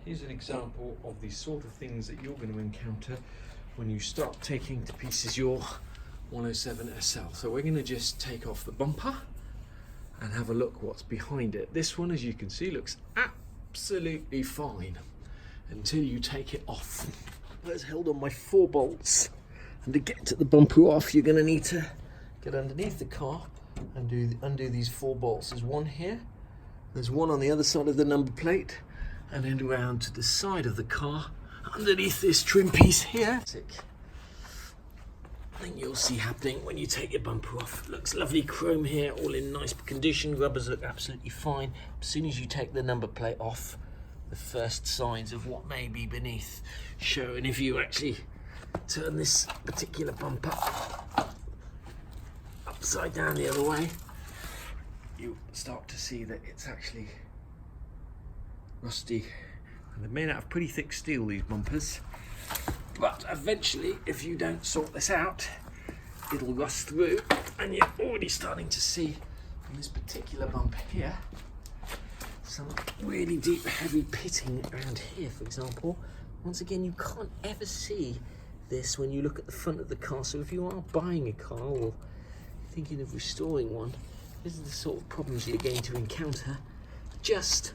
Here's an example of the sort of things that you're going to encounter when you start taking to pieces your 107 SL. So we're going to just take off the bumper and have a look what's behind it. This one, as you can see, looks absolutely fine until you take it off. It's held on by 4 bolts, and to get to the bumper off, you're going to need to get underneath the car and undo these 4 bolts. There's one here, there's one on the other side of the number plate, and then around to the side of the car underneath this trim piece here. I think you'll see happening when you take your bumper off. It looks lovely chrome here, all in nice condition. Rubbers look absolutely fine. As soon as you take the number plate off, the first signs of what may be beneath show. And if you actually turn this particular bumper upside down the other way, you start to see that it's actually rusty. And they're made out of pretty thick steel, these bumpers. But eventually, if you don't sort this out, it'll rust through, and you're already starting to see on this particular bumper here some really deep, heavy pitting around here, for example. Once again, you can't ever see this when you look at the front of the car. So if you are buying a car or thinking of restoring one, this is the sort of problems you're going to encounter just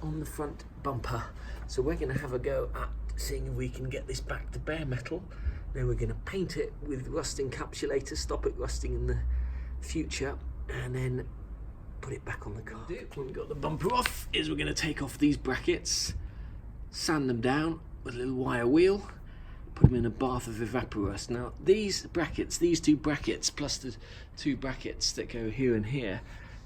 on the front bumper. So we're going to have a go at seeing if we can get this back to bare metal. Then we're going to paint it with rust encapsulator, stop it rusting in the future, and then put it back on the car. When we got the bumper off, is we're going to take off these brackets, sand them down with a little wire wheel, put them in a bath of evaporust. Now these brackets, these 2 brackets plus the 2 brackets that go here and here,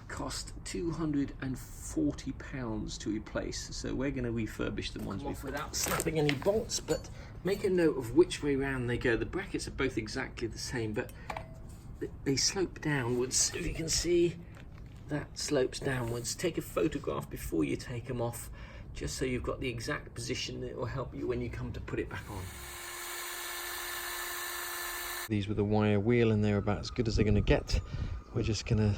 cost £240 to replace. So we're going to refurbish the ones we've without snapping any bolts, but make a note of which way round they go. The brackets are both exactly the same, but they slope downwards. If you can see, that slopes downwards. Take a photograph before you take them off, just so you've got the exact position that will help you when you come to put it back on. These with a wire wheel, and they're about as good as they're going to get. We're just going to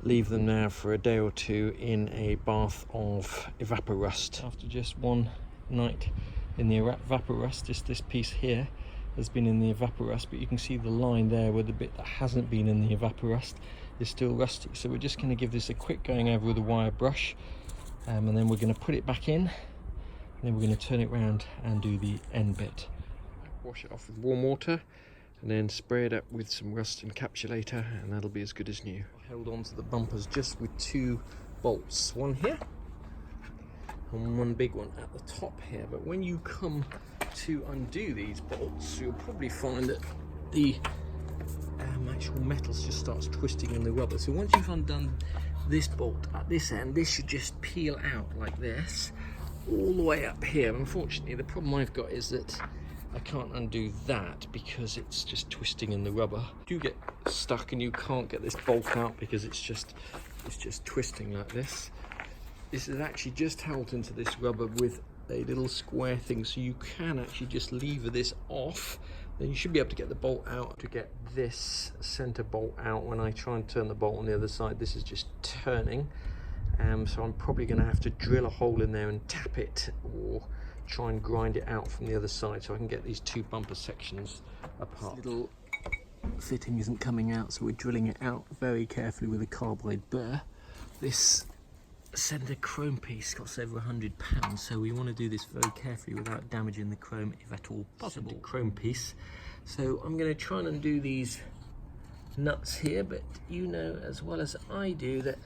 leave them now for a day or 2 in a bath of evaporust. After just 1 night in the evaporust, just this piece here has been in the evaporust, but you can see the line there where the bit that hasn't been in the evaporust is still rusty. So we're just going to give this a quick going over with a wire brush, and then we're going to put it back in, and then we're going to turn it round and do the end bit. Wash it off with warm water, and then spray it up with some rust encapsulator, and that'll be as good as new. I held on to the bumpers just with 2 bolts, one here and one big one at the top here. But when you come to undo these bolts, you'll probably find that the actual metal just starts twisting in the rubber. So once you've undone this bolt at this end, this should just peel out like this all the way up here. Unfortunately, the problem I've got is that I can't undo that because it's just twisting in the rubber. You get stuck and you can't get this bolt out because it's just twisting like this. This is actually just held into this rubber with a little square thing, so you can actually just lever this off. Then you should be able to get the bolt out. To get this center bolt out, when I try and turn the bolt on the other side, this is just turning. So I'm probably going to have to drill a hole in there and tap it, or try and grind it out from the other side so I can get these 2 bumper sections apart. This little fitting isn't coming out, so we're drilling it out very carefully with a carbide burr. This center chrome piece costs over £100, so we want to do this very carefully without damaging the chrome if at all possible. Chrome piece. So I'm going to try and undo these nuts here, but you know as well as I do that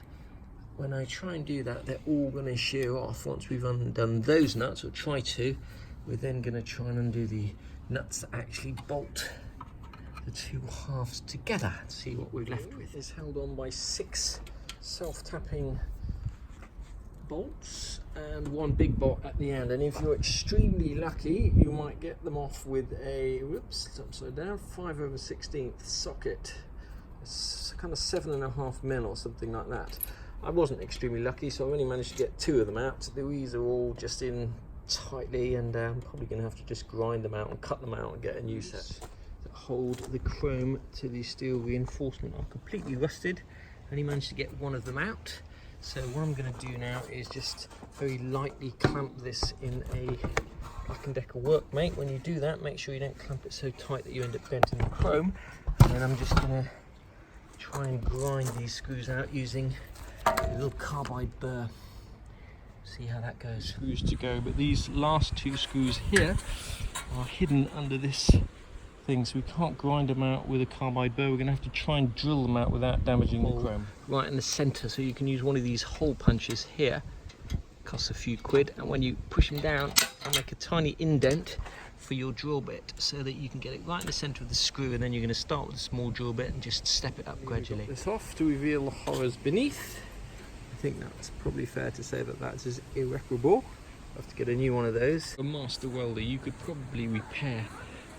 when I try and do that, they're all going to shear off. Once we've undone those nuts, or try to, we're then going to try and undo the nuts that actually bolt the 2 halves together. See what we're left with. It's held on by 6 self-tapping bolts and 1 big bolt at the end. And if you're extremely lucky, you might get them off with a, whoops, it's upside down, 5/16 socket. It's kind of 7.5mm or something like that. I wasn't extremely lucky, so I only managed to get 2 of them out. These are all just in tightly, and I'm probably going to have to just grind them out and cut them out and get a new set. That hold the chrome to the steel reinforcement are completely rusted. Only managed to get 1 of them out. So what I'm going to do now is just very lightly clamp this in a Black & Decker workmate. When you do that, make sure you don't clamp it so tight that you end up denting the chrome. And then I'm just going to try and grind these screws out using a little carbide burr. See how that goes. Screws to go, but these last two screws here are hidden under this thing, so we can't grind them out with a carbide burr. We're going to have to try and drill them out without damaging the chrome. Right in the centre, so you can use one of these hole punches here. Costs a few quid, and when you push them down, they'll make a tiny indent for your drill bit, so that you can get it right in the centre of the screw, and then you're going to start with a small drill bit and just step it up gradually. This off to reveal the horrors beneath. I think that's probably fair to say that that's as irreparable. I'll have to get a new one of those. A master welder, you could probably repair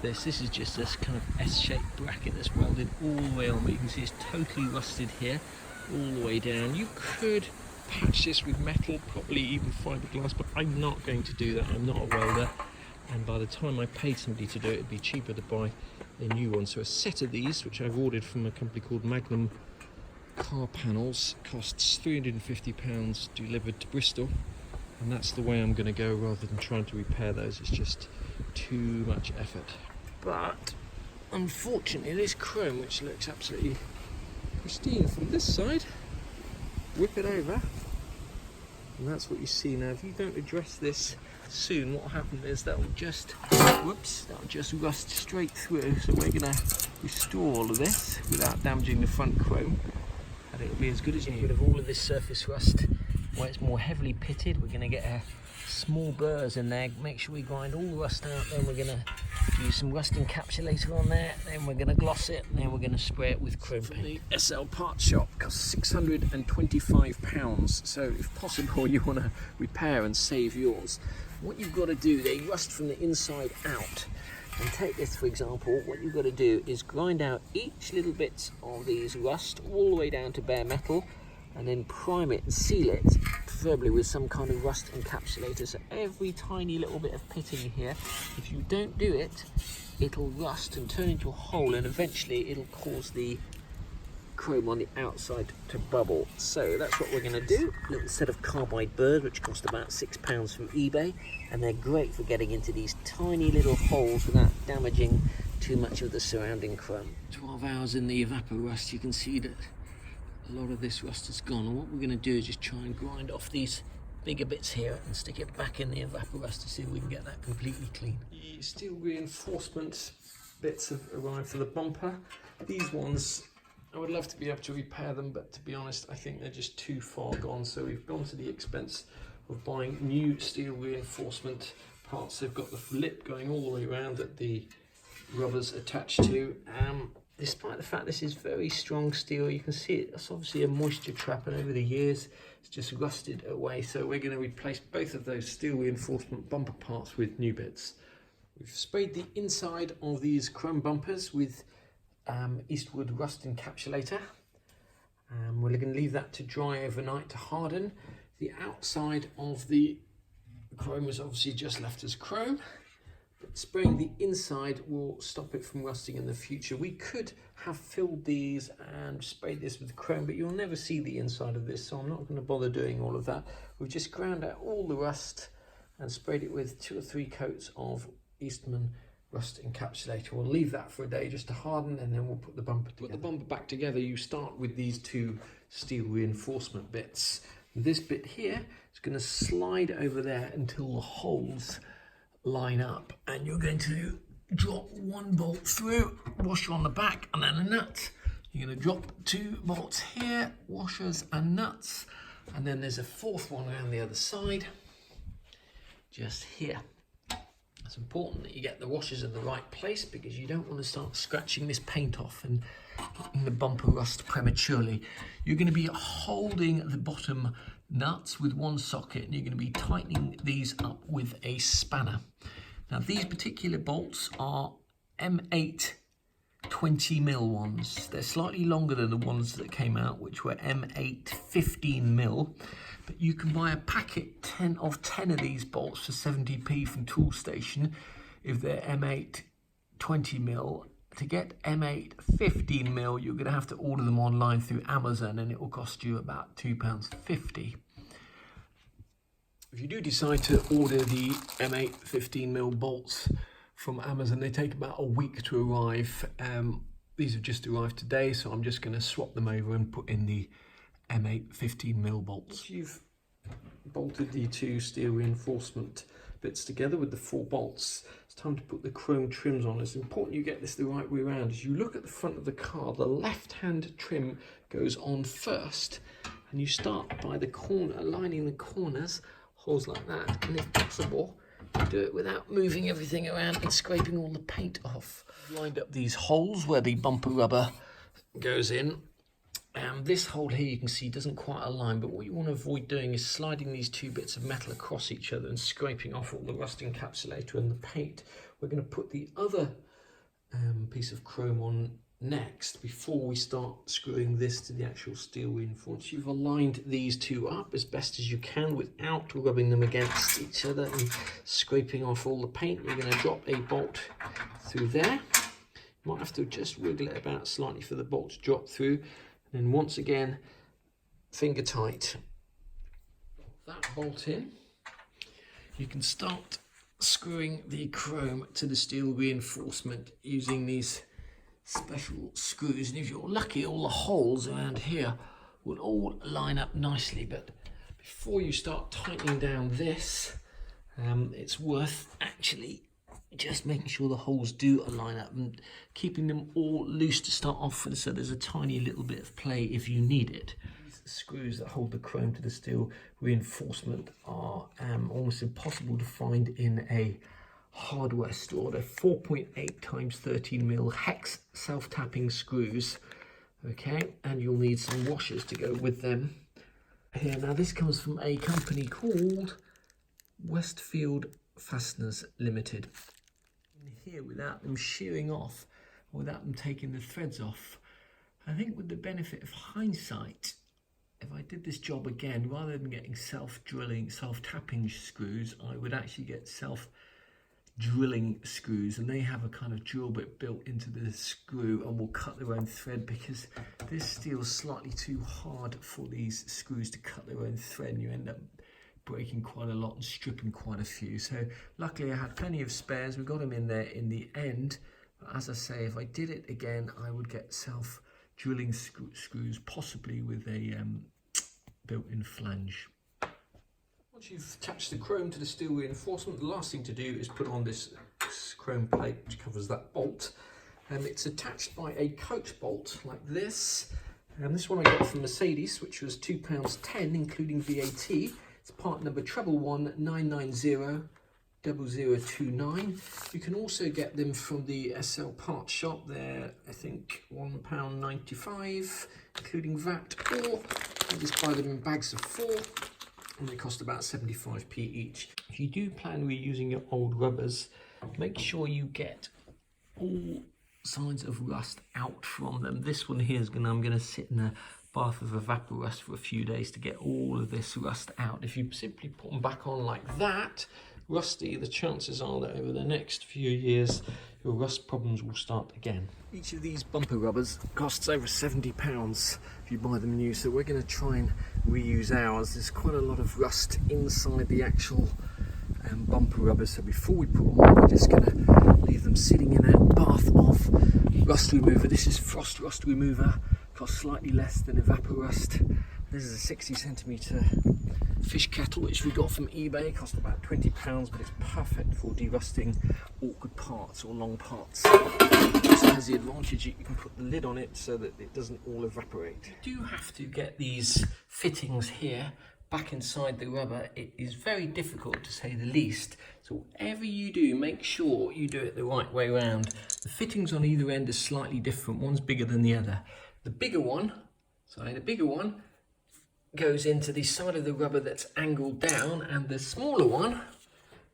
this. This is just this kind of S-shaped bracket that's welded all the way on, but you can see it's totally rusted here, all the way down. You could patch this with metal, probably even fiberglass, but I'm not going to do that. I'm not a welder, and by the time I paid somebody to do it, it'd be cheaper to buy a new one. So a set of these, which I've ordered from a company called Magnum Car Panels, costs £350 delivered to Bristol, and that's the way I'm going to go, rather than trying to repair those. It's just too much effort. But unfortunately, this chrome, which looks absolutely pristine from this side, whip it over, and that's what you see. Now if you don't address this soon, what will happen is that will just rust straight through. So we're going to restore all of this without damaging the front chrome, and it'll be as good as new. Get rid of all of this surface rust where it's more heavily pitted. We're going to get a small burrs in there, make sure we grind all the rust out, then we're going to use some rust encapsulator on there, then we're going to gloss it, and then we're going to spray it with chrome paint. The SL Parts Shop costs £625, so if possible you want to repair and save yours, what you've got to do, they rust from the inside out. And take this for example, what you've got to do is grind out each little bit of these rust all the way down to bare metal, and then prime it and seal it, preferably with some kind of rust encapsulator. So every tiny little bit of pitting here, if you don't do it, it'll rust and turn into a hole, and eventually it'll cause the chrome on the outside to bubble. So that's what we're going to do. A little set of carbide burrs, which cost about £6 from eBay, and they're great for getting into these tiny little holes without damaging too much of the surrounding chrome. 12 hours in the evaporust, you can see that a lot of this rust is gone, and what we're going to do is just try and grind off these bigger bits here and stick it back in the evaporust to see if we can get that completely clean. The steel reinforcement bits have arrived for the bumper. These ones, I would love to be able to repair them, but to be honest, I think they're just too far gone, so we've gone to the expense of buying new steel reinforcement parts. They've got the lip going all the way around that the rubber's attached to. Despite the fact this is very strong steel, you can see it's obviously a moisture trap, and over the years it's just rusted away. So we're going to replace both of those steel reinforcement bumper parts with new bits. We've sprayed the inside of these chrome bumpers with Eastwood rust encapsulator. We're going to leave that to dry overnight to harden. The outside of the chrome is obviously just left as chrome. But spraying the inside will stop it from rusting in the future. We could have filled these and sprayed this with chrome, but you'll never see the inside of this, so I'm not going to bother doing all of that. We've just ground out all the rust and sprayed it with 2 or 3 coats of Eastman rust encapsulator. We'll leave that for a day just to harden, and then we'll put the bumper together. Put the bumper back together, you start with these 2 steel reinforcement bits. This bit here is going to slide over there until the holes line up, and you're going to drop 1 bolt through, washer on the back, and then a nut. You're going to drop 2 bolts here, washers and nuts, and then there's a 4th one around the other side, just here. It's important that you get the washers in the right place, because you don't want to start scratching this paint off and getting the bumper rust prematurely. You're going to be holding the bottom nuts with 1 socket, and you're going to be tightening these up with a spanner. Now these particular bolts are M8 20mm ones. They're slightly longer than the ones that came out, which were M8 15mm, but you can buy a packet of 10 of these bolts for 70p from Toolstation if they're M8 20mm to get M8 15mm, you're going to have to order them online through Amazon, and it will cost you about £2.50. If you do decide to order the M8 15mm bolts from Amazon, they take about a week to arrive. These have just arrived today, so I'm just going to swap them over and put in the M8 15mm bolts. Once you've bolted the two steel reinforcement bits together with the 4 bolts, it's time to put the chrome trims on. It's important you get this the right way around. As you look at the front of the car, the left-hand trim goes on first, and you start by the corner, aligning the corners, holes like that, and if possible, do it without moving everything around and scraping all the paint off. I've lined up these holes where the bumper rubber goes in. This hole here, you can see, doesn't quite align, but what you want to avoid doing is sliding these 2 bits of metal across each other and scraping off all the rust encapsulator and the paint. We're going to put the other piece of chrome on next before we start screwing this to the actual steel reinforcement. Once you've aligned these 2 up as best as you can without rubbing them against each other and scraping off all the paint, you're going to drop a bolt through there. You might have to just wiggle it about slightly for the bolt to drop through. And then once again, finger tight. That bolt in. You can start screwing the chrome to the steel reinforcement using these special screws. And if you're lucky, all the holes around here will all line up nicely. But before you start tightening down this, it's worth actually just making sure the holes do align up and keeping them all loose to start off with, so there's a tiny little bit of play if you need it. These screws that hold the chrome to the steel reinforcement are almost impossible to find in a hardware store. They're 4.8 times 13mm hex self-tapping screws, okay, and you'll need some washers to go with them. Here, now this comes from a company called Westfield Fasteners Limited. Here, without them shearing off, or without them taking the threads off, I think with the benefit of hindsight, if I did this job again, rather than getting self-drilling, self-tapping screws, I would actually get self-drilling screws, and they have a kind of drill bit built into the screw and will cut their own thread, because this steel is slightly too hard for these screws to cut their own thread, and you end up breaking quite a lot and stripping quite a few. So luckily I had plenty of spares. We got them in there in the end. But as I say, if I did it again, I would get self-drilling screws, possibly with a built-in flange. Once you've attached the chrome to the steel reinforcement, the last thing to do is put on this chrome plate which covers that bolt. It's attached by a coach bolt like this. This one I got from Mercedes, which was £2.10 including VAT. It's part number 111-990-0029. You can also get them from the SL part shop. They're, I think, £1.95 including VAT, or you just buy them in bags of 4 and they cost about 75p each. If you do plan reusing your old rubbers, make sure you get all signs of rust out from them. This one here I'm going to sit in a bath of evaporust for a few days to get all of this rust out. If you simply put them back on like that, rusty, the chances are that over the next few years your rust problems will start again. Each of these bumper rubbers costs over £70 if you buy them new, so we're going to try and reuse ours. There's quite a lot of rust inside the actual bumper rubbers, so before we put them on, we're just going to leave them sitting in a bath of rust remover. This is Frost Rust Remover. Costs slightly less than Evaporust. This is a 60cm fish kettle which we got from eBay. It cost about £20, but it's perfect for derusting awkward parts or long parts. It also has the advantage you can put the lid on it so that it doesn't all evaporate. You do have to get these fittings here back inside the rubber. It is very difficult, to say the least, so whatever you do, make sure you do it the right way around. The fittings on either end are slightly different. One's bigger than the other. The bigger one goes into the side of the rubber that's angled down, and the smaller one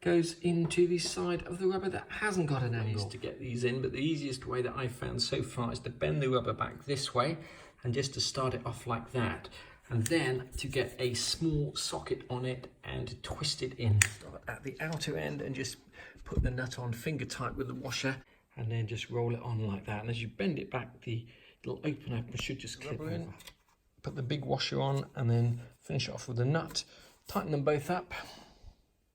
goes into the side of the rubber that hasn't got an angle. To get these in, but the easiest way that I've found so far is to bend the rubber back this way and just to start it off like that, and then to get a small socket on it and twist it in. Start at the outer end and just put the nut on finger tight with the washer, and then just roll it on like that. And as you bend it back, the little opener should just clip over. Put the big washer on and then finish it off with a nut. Tighten them both up.